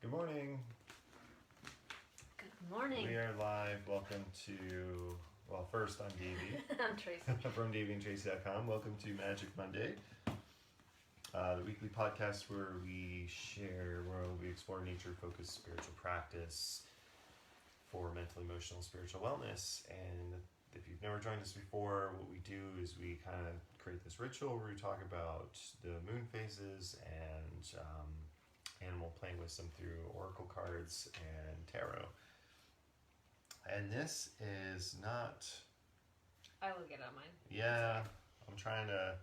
Good morning. Good morning. We are live. Welcome to, well, first I'm Davy. I'm Tracy. From davyandtracy.com. Welcome to Magick Monday, the weekly podcast where we explore nature-focused spiritual practice for mental, emotional, spiritual wellness. And if you've never joined us before, what we do is we kind of create this ritual where we talk about the moon phases and animal playing wisdom through oracle cards and tarot. And this is not... I will get on mine. Yeah, I'm trying to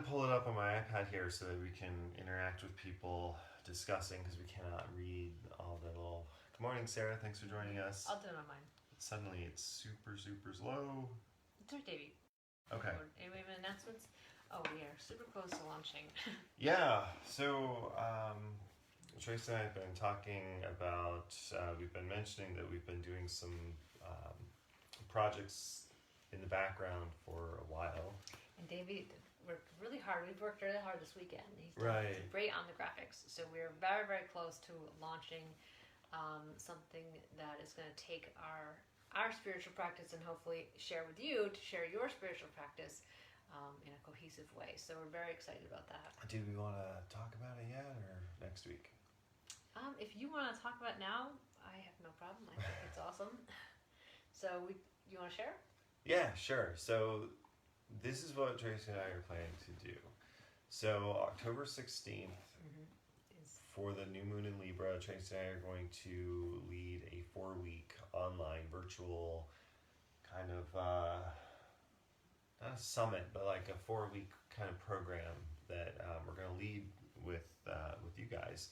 pull it up on my iPad here so that we can interact with people discussing, because we cannot read all the little... Good morning, Sarah. Thanks for joining us. I'll do it on mine. Suddenly it's super, super slow. It's our Davy. Okay. Any announcements? Oh, we are super close to launching. Yeah, so Tracy and I have been talking about, we've been mentioning that we've been doing some projects in the background for a while. And Davy worked really hard. We've worked really hard this weekend. He's done Right. great on the graphics. So we're very, very close to launching something that is going to take our spiritual practice and hopefully share with you to share your spiritual practice in a cohesive way. So we're very excited about that. Do we want to talk about it yet or next week? If you want to talk about it now, I have no problem. I think it's awesome. So you want to share? Yeah, sure. So this is what Tracy and I are planning to do. So October 16th, for the new moon in Libra, Tracy and I are going to lead a 4-week online virtual kind of, not a summit, but like a 4-week kind of program that we're going to lead with you guys.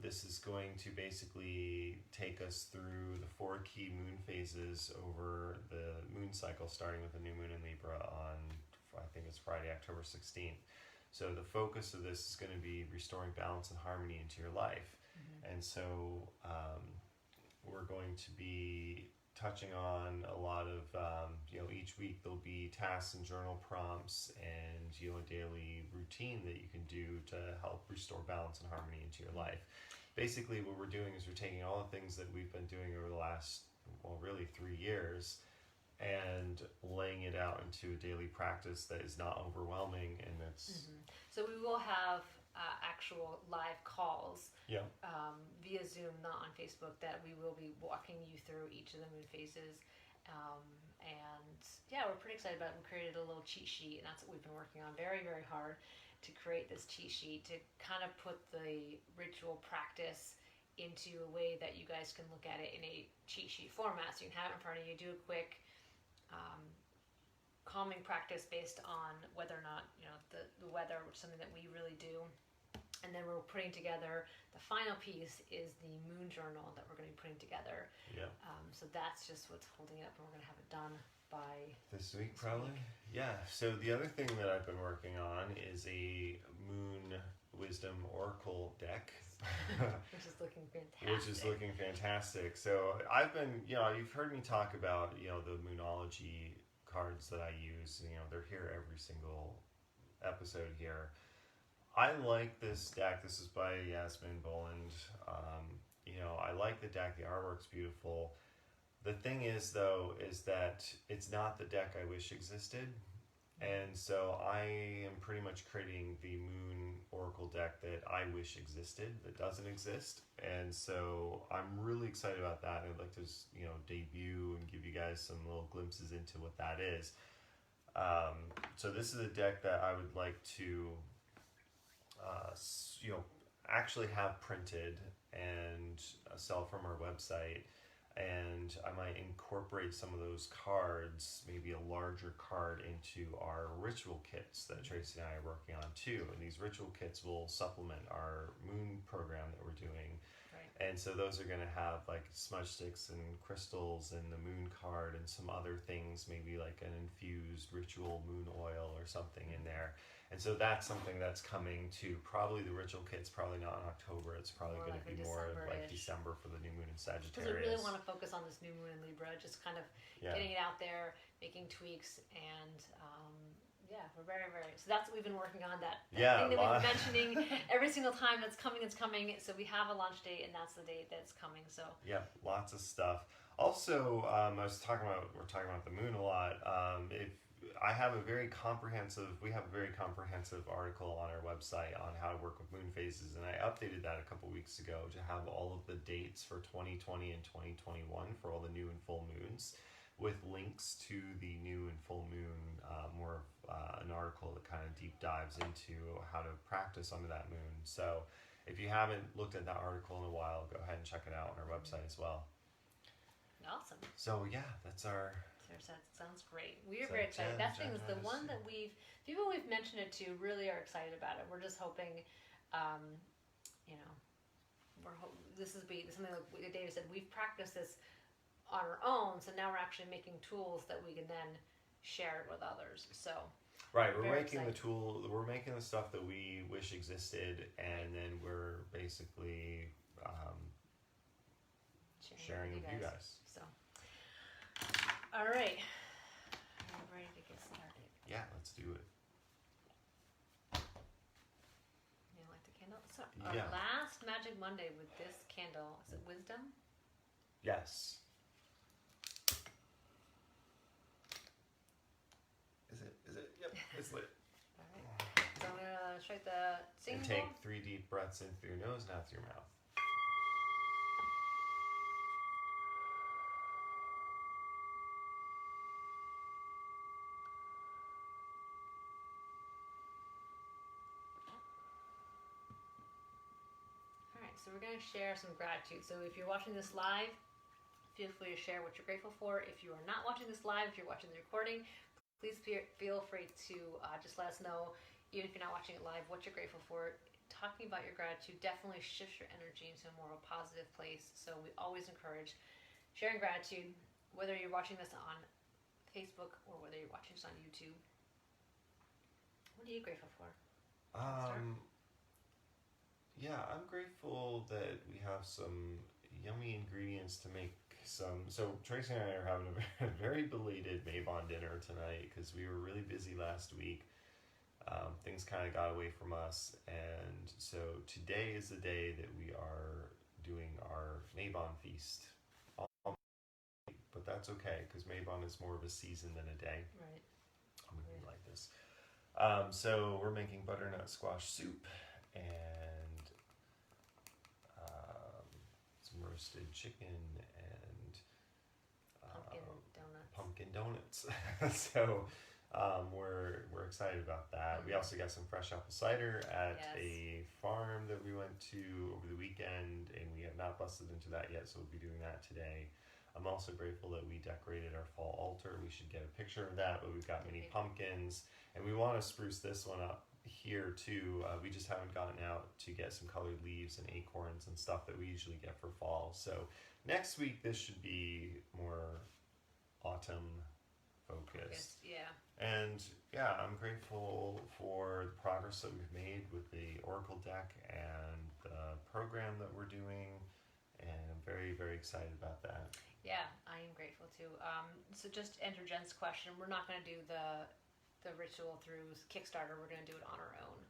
This is going to basically take us through the 4 key moon phases over the moon cycle, starting with the new moon in Libra on, I think it's Friday, October 16th. So the focus of this is going to be restoring balance and harmony into your life. And so we're going to be touching on a lot of, each week there'll be tasks and journal prompts and, a daily routine that you can do to help restore balance and harmony into your life. Basically, what we're doing is we're taking all the things that we've been doing over the last, really 3 years, and laying it out into a daily practice that is not overwhelming, and it's... So we will have actual live calls Yeah. via Zoom, not on Facebook, that we will be walking you through each of the moon phases. And yeah, we're pretty excited about it. We created a little cheat sheet, and that's what we've been working on very, very hard to create this cheat sheet to kind of put the ritual practice into a way that you guys can look at it in a cheat sheet format. So you can have it in front of you, do a quick calming practice based on whether or not, the weather, which is something that we really do. And then we're putting together, the final piece is the moon journal that we're going to be putting together. Yeah. So that's just what's holding it up, and we're going to have it done by... This week, probably? Yeah. So the other thing that I've been working on is a moon wisdom oracle deck. Which is looking fantastic. So I've been, you've heard me talk about, the moonology cards that I use. They're here every single episode here. I like this deck. This is by Yasmin Boland. I like the deck. The artwork's beautiful. The thing is, though, is that it's not the deck I wish existed. And so I am pretty much creating the moon oracle deck that I wish existed, that doesn't exist. And so I'm really excited about that. I'd like to just, debut and give you guys some little glimpses into what that is. So this is a deck that I would like to actually have printed and sell from our website, and I might incorporate some of those cards, maybe a larger card, into our ritual kits that Tracy and I are working on too. And these ritual kits will supplement our moon program that we're doing. Right. And so those are going to have like smudge sticks and crystals and the moon card and some other things, maybe like an infused ritual moon oil or something in there. And so that's something that's coming to probably the ritual kit's probably not in October. It's probably going to be more like December for the new moon in Sagittarius. Because we really want to focus on this new moon in Libra, just kind of getting it out there, making tweaks, and yeah, we're very, very. So that's what we've been working on. That Yeah, thing that we've been mentioning every single time that's coming. It's coming. So we have a launch date, and that's the date that's coming. So yeah, lots of stuff. Also, we're talking about the moon a lot. If I have a very comprehensive, we have a very comprehensive article on our website on how to work with moon phases, and I updated that a couple weeks ago to have all of the dates for 2020 and 2021 for all the new and full moons, with links to the new and full moon, more of an article that kind of deep dives into how to practice under that moon. So if you haven't looked at that article in a while, go ahead and check it out on our website as well. awesome. So yeah, that's our. That sounds great. We are So very excited. Jen- That thing Jen is the joined one us, that people we've mentioned it to really are excited about it. We're just hoping, you know, this is something like David said. We've practiced this on our own, so now we're actually making tools that we can then share it with others. So Right, we're very making excited. we're making the stuff that we wish existed, and then we're basically sharing with you guys. So, all right, I'm ready to get started. Yeah, let's do it. You like the candle? So our Yeah. last Magic Monday with this candle, is it wisdom? Yes. Is it? Yep, it's lit. All right. So I'm gonna strike the singing And take bowl. 3 deep breaths in through your nose and out through your mouth. All right, so we're gonna share some gratitude. So if you're watching this live, feel free to share what you're grateful for. If you are not watching this live, if you're watching the recording, please feel free to just let us know, even if you're not watching it live, what you're grateful for. Talking about your gratitude definitely shifts your energy into more of a positive place. So we always encourage sharing gratitude, whether you're watching this on Facebook or whether you're watching this on YouTube. What are you grateful for? Yeah, I'm grateful that we have some yummy ingredients to make some. So Tracy and I are having a very belated Maybon dinner tonight because we were really busy last week. Things kind of got away from us, and so today is the day that we are doing our Maybon feast. But that's okay because Maybon is more of a season than a day. Right. I'm gonna be like this. So we're making butternut squash soup and some roasted chicken and pumpkin donuts. So we're excited about that. We also got some fresh apple cider at a farm that we went to over the weekend, and we have not busted into that yet, so we'll be doing that today. I'm also grateful that we decorated our fall altar. We should get a picture of that, but we've got mini pumpkins, and we want to spruce this one up here too. We just haven't gotten out to get some colored leaves and acorns and stuff that we usually get for fall. So next week this should be more autumn focused. Yeah. And yeah, I'm grateful for the progress that we've made with the Oracle deck and the program that we're doing, and I'm very, very excited about that. Yeah, I am grateful too. So just to enter Jen's question, we're not going to do the ritual through Kickstarter. We're going to do it on our own.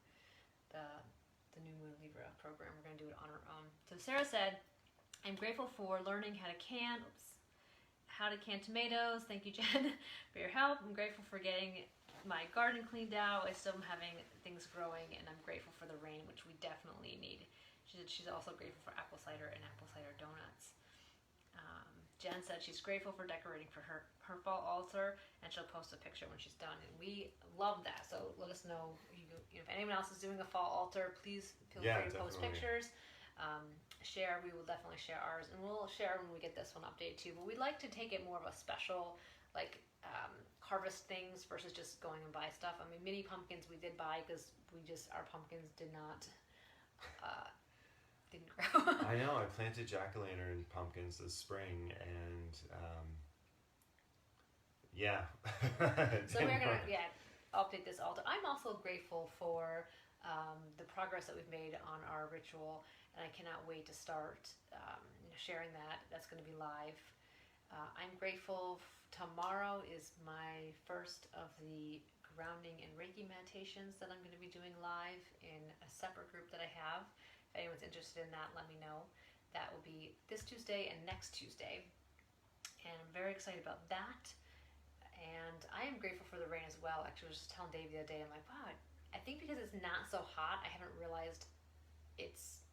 The New Moon Libra program, we're going to do it on our own. So Sarah said, I'm grateful for learning how to can tomatoes. Thank you, Jen, for your help. I'm grateful for getting my garden cleaned out. I still am having things growing, and I'm grateful for the rain, which we definitely need. She's also grateful for apple cider and apple cider donuts. Jen said she's grateful for decorating for her fall altar, and she'll post a picture when she's done. And we love that. So let us know if anyone else is doing a fall altar. Please feel free to post pictures. Share. We will definitely share ours, and we'll share when we get this one updated too. But we'd like to take it more of a special, like harvest things versus just going and buy stuff. I mean, mini pumpkins we did buy because our pumpkins didn't grow. I know. I planted jack-o'-lantern pumpkins this spring, and yeah. So we're gonna update this altar. I'm also grateful for the progress that we've made on our ritual, and I cannot wait to start sharing that. That's going to be live. I'm grateful. Tomorrow is my first of the grounding and Reiki meditations that I'm going to be doing live in a separate group that I have. If anyone's interested in that, let me know. That will be this Tuesday and next Tuesday. And I'm very excited about that. And I am grateful for the rain as well. Actually, I was just telling Davy the other day, I'm like, wow, I think because it's not so hot, I haven't realized it's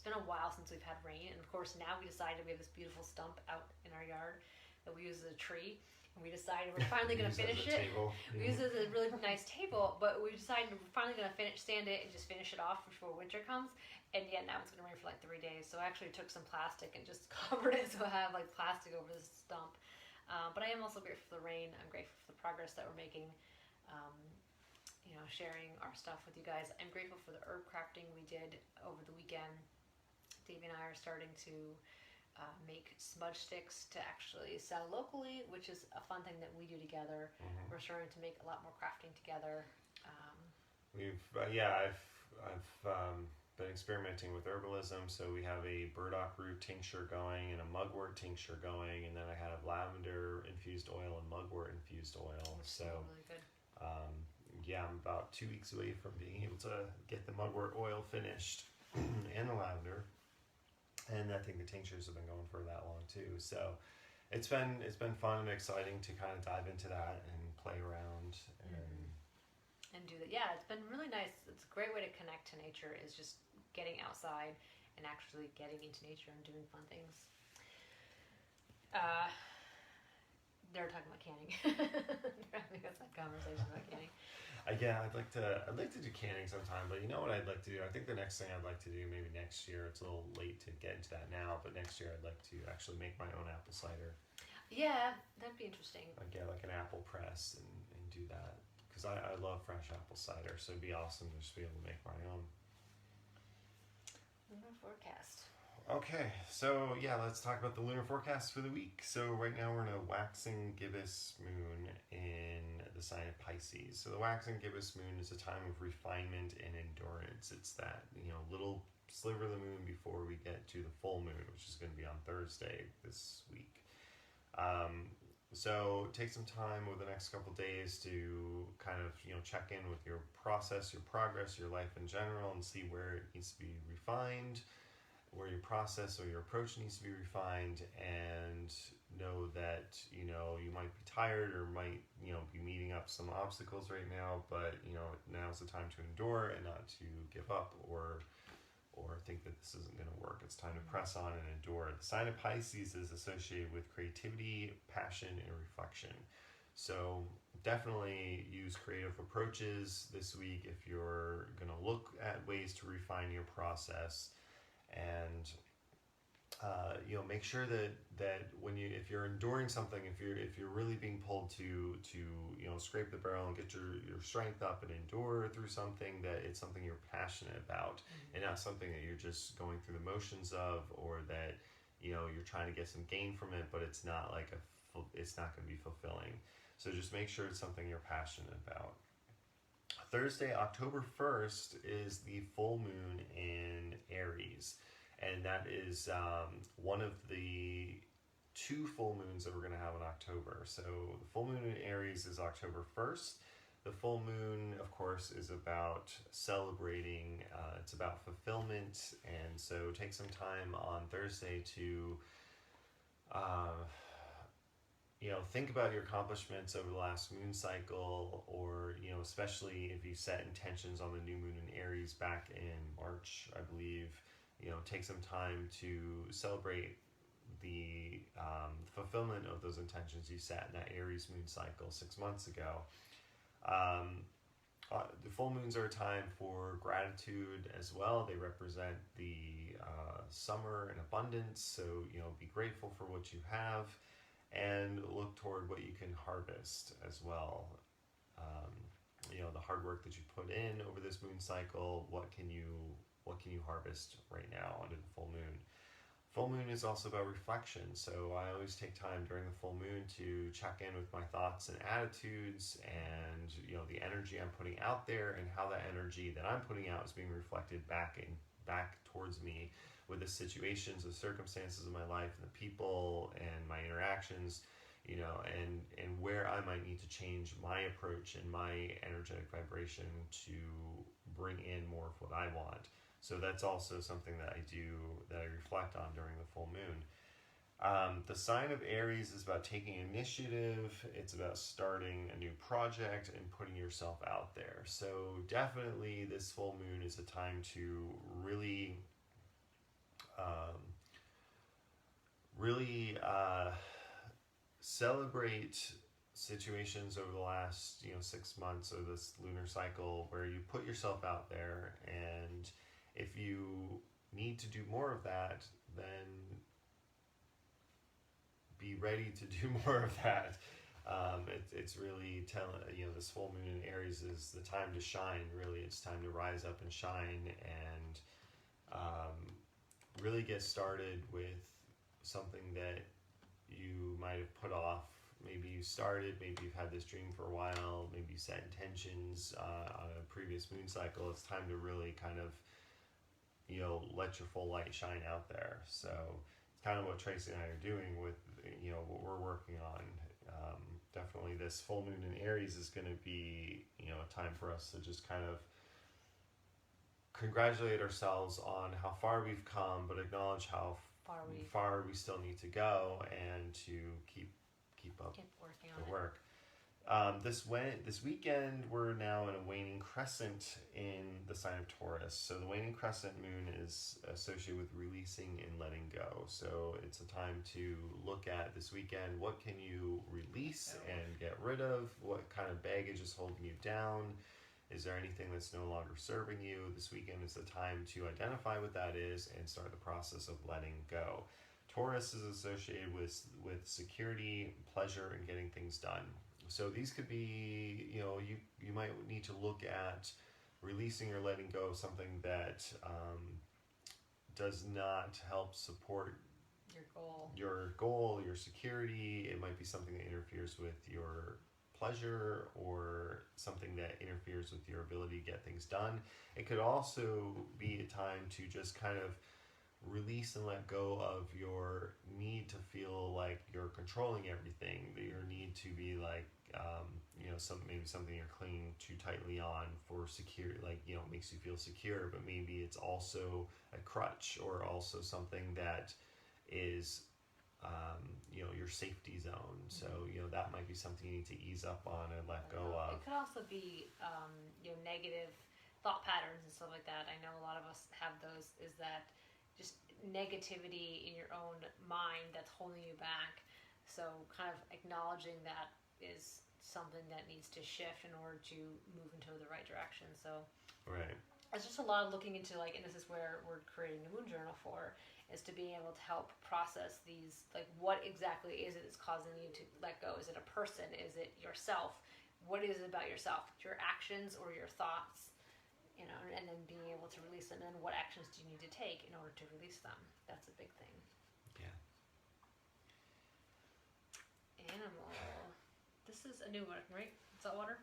been a while since we've had rain. And of course, now we decided we have this beautiful stump out in our yard that we use as a tree. And we decided we're finally going to finish it. We use it as a really nice table, but we decided we're finally going to sand it and just finish it off before winter comes. And yeah, now it's going to rain for like 3 days. So I actually took some plastic and just covered it so I have like plastic over this stump. But I am also grateful for the rain. I'm grateful for the progress that we're making, sharing our stuff with you guys. I'm grateful for the herb crafting we did over the weekend. Davy and I are starting to make smudge sticks to actually sell locally, which is a fun thing that we do together. Mm-hmm. We're starting to make a lot more crafting together. I've been experimenting with herbalism, so we have a burdock root tincture going and a mugwort tincture going, and then I have lavender infused oil and mugwort infused oil. So really good. I'm about 2 weeks away from being able to get the mugwort oil finished and the lavender. And I think the tinctures have been going for that long too. So it's been fun and exciting to kind of dive into that and play around and do that. Yeah, it's been really nice. It's a great way to connect to nature, is just getting outside and actually getting into nature and doing fun things. They're talking about canning. They're having a conversation about canning. I'd like to do canning sometime, but you know what I'd like to do? I think the next thing I'd like to do, maybe next year, it's a little late to get into that now, but next year I'd like to actually make my own apple cider. Yeah, that'd be interesting. I'd get like an apple press and do that, because I love fresh apple cider, so it'd be awesome to just be able to make my own. Lunar forecast. Okay, so let's talk about the lunar forecast for the week. So right now we're in a waxing gibbous moon in the sign of Pisces. So the waxing gibbous moon is a time of refinement and endurance. It's that, little sliver of the moon before we get to the full moon, which is going to be on Thursday this week. So take some time over the next couple days to kind of, check in with your process, your progress, your life in general, and see where it needs to be refined, where your process or your approach needs to be refined, and know that you might be tired or might be meeting up some obstacles right now, but now's the time to endure and not to give up or think that this isn't going to work. It's time to press on and endure. The sign of Pisces is associated with creativity, passion, and reflection. So definitely use creative approaches this week if you're going to look at ways to refine your process. And make sure that if you're enduring something, if you're really being pulled to scrape the barrel and get your strength up and endure through something, that it's something you're passionate about, and not something that you're just going through the motions of, or that you're trying to get some gain from it, but it's not it's not going to be fulfilling. So just make sure it's something you're passionate about. Thursday, October 1st, is the full moon in Aries, and that is one of the 2 full moons that we're going to have in October. So the full moon in Aries is October 1st. The full moon, of course, is about celebrating, it's about fulfillment, and so take some time on Thursday to think about your accomplishments over the last moon cycle, or, especially if you set intentions on the new moon in Aries back in March, I believe, take some time to celebrate the fulfillment of those intentions you set in that Aries moon cycle 6 months ago. The full moons are a time for gratitude as well. They represent the summer and abundance, so, be grateful for what you have, and look toward what you can harvest as well. The hard work that you put in over this moon cycle, what can you harvest right now under the full moon? Full moon is also about reflection, so I always take time during the full moon to check in with my thoughts and attitudes, and the energy I'm putting out there, and how that energy that I'm putting out is being reflected back towards me with the situations, the circumstances of my life, and the people and my interactions. and where I might need to change my approach and my energetic vibration to bring in more of what I want. So that's also something that I reflect on during the full moon. The sign of Aries is about taking initiative. It's about starting a new project and putting yourself out there. So definitely this full moon is a time to really, celebrate situations over the last 6 months of this lunar cycle where you put yourself out there, and if you need to do more of that, then be ready to do more of that. It's really telling, this full moon in Aries is the time to shine. Really, it's time to rise up and shine, and really get started with something that you might have put off. Maybe you started, maybe you've had this dream for a while, maybe you set intentions on a previous moon cycle. It's time to really kind of, let your full light shine out there. So it's kind of what Tracy and I are doing with, what we're working on. Definitely this full moon in Aries is going to be, a time for us to just kind of congratulate ourselves on how far we've come, but acknowledge how far we still need to go, and to keep up working the on work. This weekend we're now in a waning crescent in the sign of Taurus. So the waning crescent moon is associated with releasing and letting go. So it's a time to look at this weekend, what can you release and get rid of? What kind of baggage is holding you down? Is there anything that's no longer serving you? This weekend is the time to identify what that is and start the process of letting go. Taurus is associated with security, pleasure, and getting things done. So these could be, you might need to look at releasing or letting go of something that does not help support your goal, your security. It might be something that interferes with your pleasure, or something that interferes with your ability to get things done. It could also be a time to just kind of release and let go of your need to feel like you're controlling everything, that your need to be like, maybe something you're clinging too tightly on for secure, like, makes you feel secure, but maybe it's also a crutch, or also something that is your safety zone. So that might be something you need to ease up on and let go of. It could also be negative thought patterns and stuff like that. I know a lot of us have those. Is that just negativity in your own mind that's holding you back? So kind of acknowledging that is something that needs to shift in order to move into the right direction. So right. It's just a lot of looking into, like, and this is where we're creating the moon journal for, is to be able to help process these, like, what exactly is it that's causing you to let go? Is it a person? Is it yourself? What is it about yourself? Your actions or your thoughts? And then being able to release them. And what actions do you need to take in order to release them? That's a big thing. Yeah. Animal. This is a new one, right? Saltwater?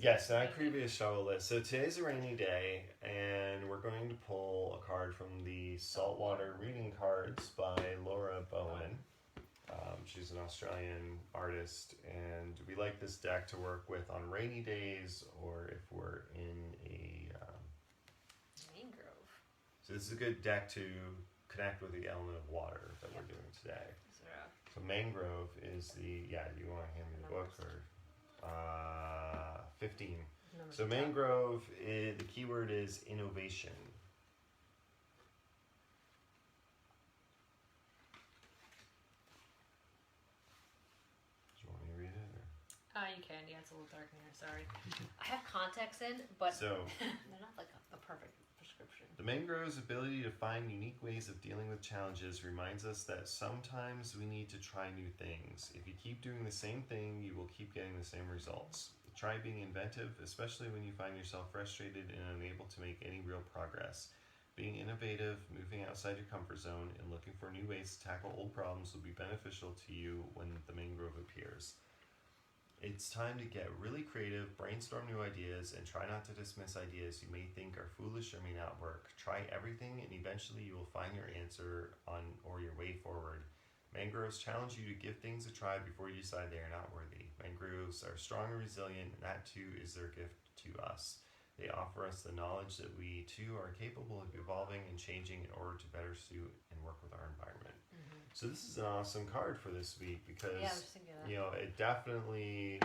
Yes, and I previous show list. So today's a rainy day, and we're going to pull a card from the Saltwater Reading Cards by Laura Bowen. She's an Australian artist, and we like this deck to work with on rainy days, or if we're in a Mangrove. So this is a good deck to connect with the element of water that we're doing today. So Mangrove is the, you want to hand me the book, or 15. So Mangrove, the keyword is innovation. Do you want me to read it? Or? You can. Yeah, it's a little dark in here. Sorry. I have contacts in, but they're not like a perfect prescription. The mangrove's ability to find unique ways of dealing with challenges reminds us that sometimes we need to try new things. If you keep doing the same thing, you will keep getting the same results. Try being inventive, especially when you find yourself frustrated and unable to make any real progress. Being innovative, moving outside your comfort zone, and looking for new ways to tackle old problems will be beneficial to you when the mangrove appears. It's time to get really creative, brainstorm new ideas, and try not to dismiss ideas you may think are foolish or may not work. Try everything, and eventually you will find your answer or your way forward. Mangroves challenge you to give things a try before you decide they are not worthy. Mangroves are strong and resilient, and that too is their gift to us. They offer us the knowledge that we too are capable of evolving and changing in order to better suit and work with our environment. So this is an awesome card for this week because Yeah, I was thinking of that. you know it definitely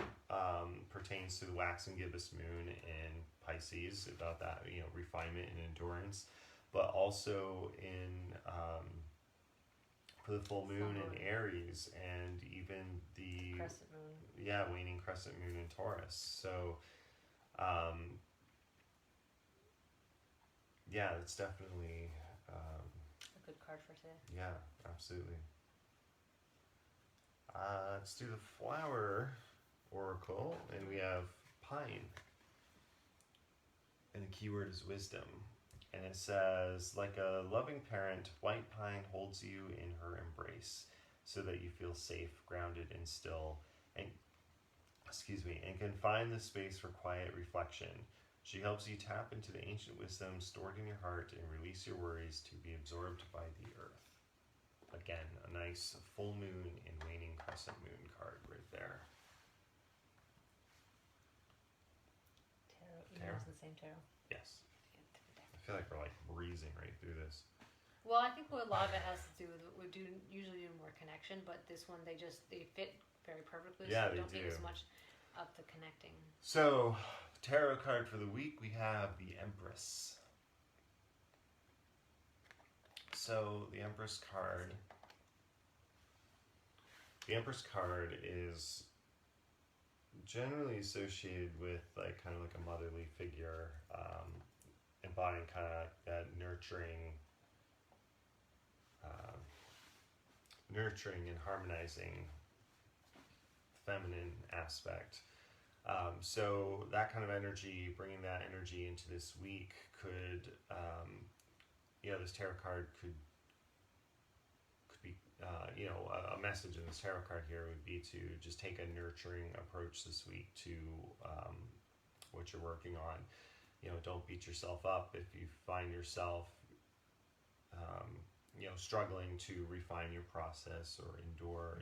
pertains to the waxing gibbous moon in Pisces, about that, you know, refinement and endurance, but also in for the full moon in Aries, and even the Crescent moon. Yeah, waning crescent moon in Taurus. So yeah, it's definitely A good card for today. yeah, absolutely. Let's do the flower oracle, and we have pine, and the keyword is wisdom. And it says, like a loving parent, white pine holds you in her embrace so that you feel safe, grounded, and still, and and can find the space for quiet reflection. She helps you tap into the ancient wisdom stored in your heart and release your worries to be absorbed by the earth. Again, a nice full moon and waning crescent moon card right there. Tarot. You're using the same tarot. Yes. I feel like we're like breezing right through this. Well, I think what a lot of it has to do with, we do usually do more connection, but this one they fit very perfectly. Yeah, so they don't need do. as much of the connecting. So, tarot card for the week, we have the Empress. So the Empress card is generally associated with like kind of like a motherly figure, embodying kind of that nurturing and harmonizing feminine aspect. So that kind of energy, bringing that energy into this week could, this tarot card could be, a message in this tarot card here would be to just take a nurturing approach this week to what you're working on. Don't beat yourself up if you find yourself, struggling to refine your process or endure.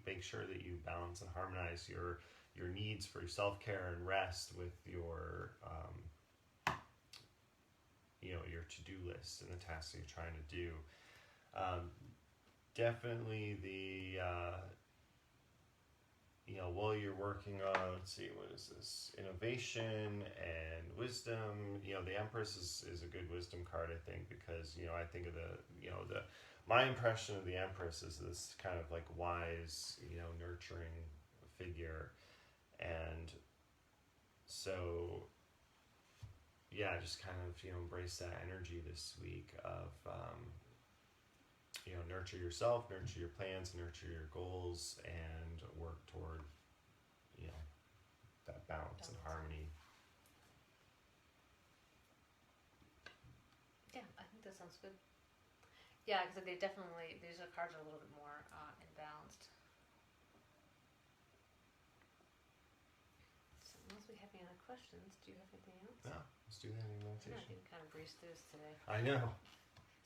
Make sure that you balance and harmonize your needs for self-care and rest with your your to-do list and the tasks that you're trying to do. Definitely the while you're working on, let's see, what is this, innovation and wisdom. The Empress is a good wisdom card, I think, because I think of my impression of the Empress is this kind of like wise, nurturing figure. And so just kind of embrace that energy this week of nurture yourself, nurture your plans, nurture your goals, and work toward that balance and harmony. Yeah, I think that sounds good. Yeah, because they definitely, these cards are a little bit more imbalanced. So unless we have any other questions, do you have anything else? No, let's do that in I meditation. think kind of breeze through this today. I know.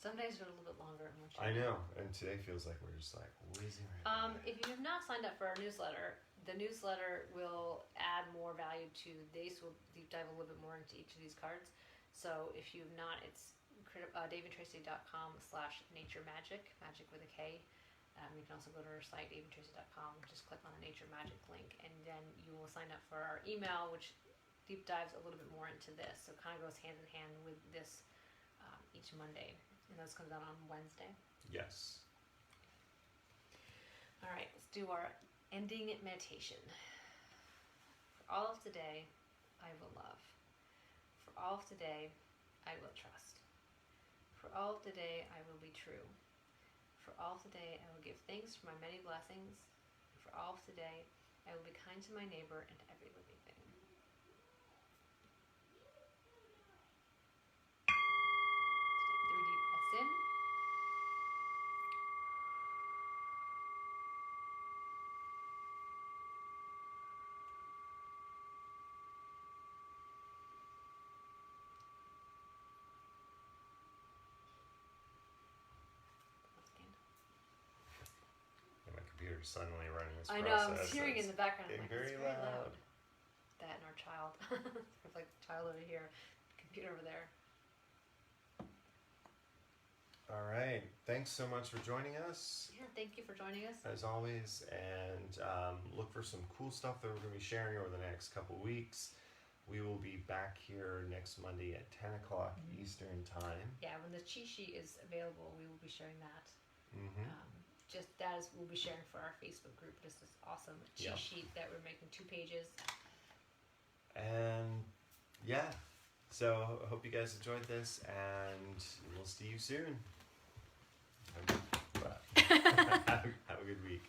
Some days are a little bit longer. I know, and today feels like we're just like whizzing right by. If you have not signed up for our newsletter, the newsletter will add more value to these. We'll deep dive a little bit more into each of these cards. So if you've not, it's davidtracy.com/naturemagic, magic with a K. You can also go to our site, davidtracy.com, just click on the Nature Magic link, and then you will sign up for our email, which deep dives a little bit more into this. So it kind of goes hand in hand with this each Monday. And those comes out on Wednesday. Yes. All right, let's do our ending meditation. For all of today, I will love. For all of today, I will trust. For all of today, I will be true. For all of today, I will give thanks for my many blessings. For all of today, I will be kind to my neighbor and to every living thing. Take 3 deep breaths in. suddenly running this I process. know, I'm hearing in the background. I'm Getting like, very it's very loud. loud. That and our child. There's like child over here, computer over there. All right. Thanks so much for joining us, Yeah, thank you for joining us. as always. And look for some cool stuff that we're going to be sharing over the next couple weeks. We will be back here next Monday at 10 o'clock Eastern Time. Yeah, when the cheat sheet is available, we will be sharing that. Mm-hmm. Just that is, we'll be sharing for our Facebook group. Just this awesome cheat sheet that we're making 2 pages. And yeah, so I hope you guys enjoyed this, and we'll see you soon. Have a good week.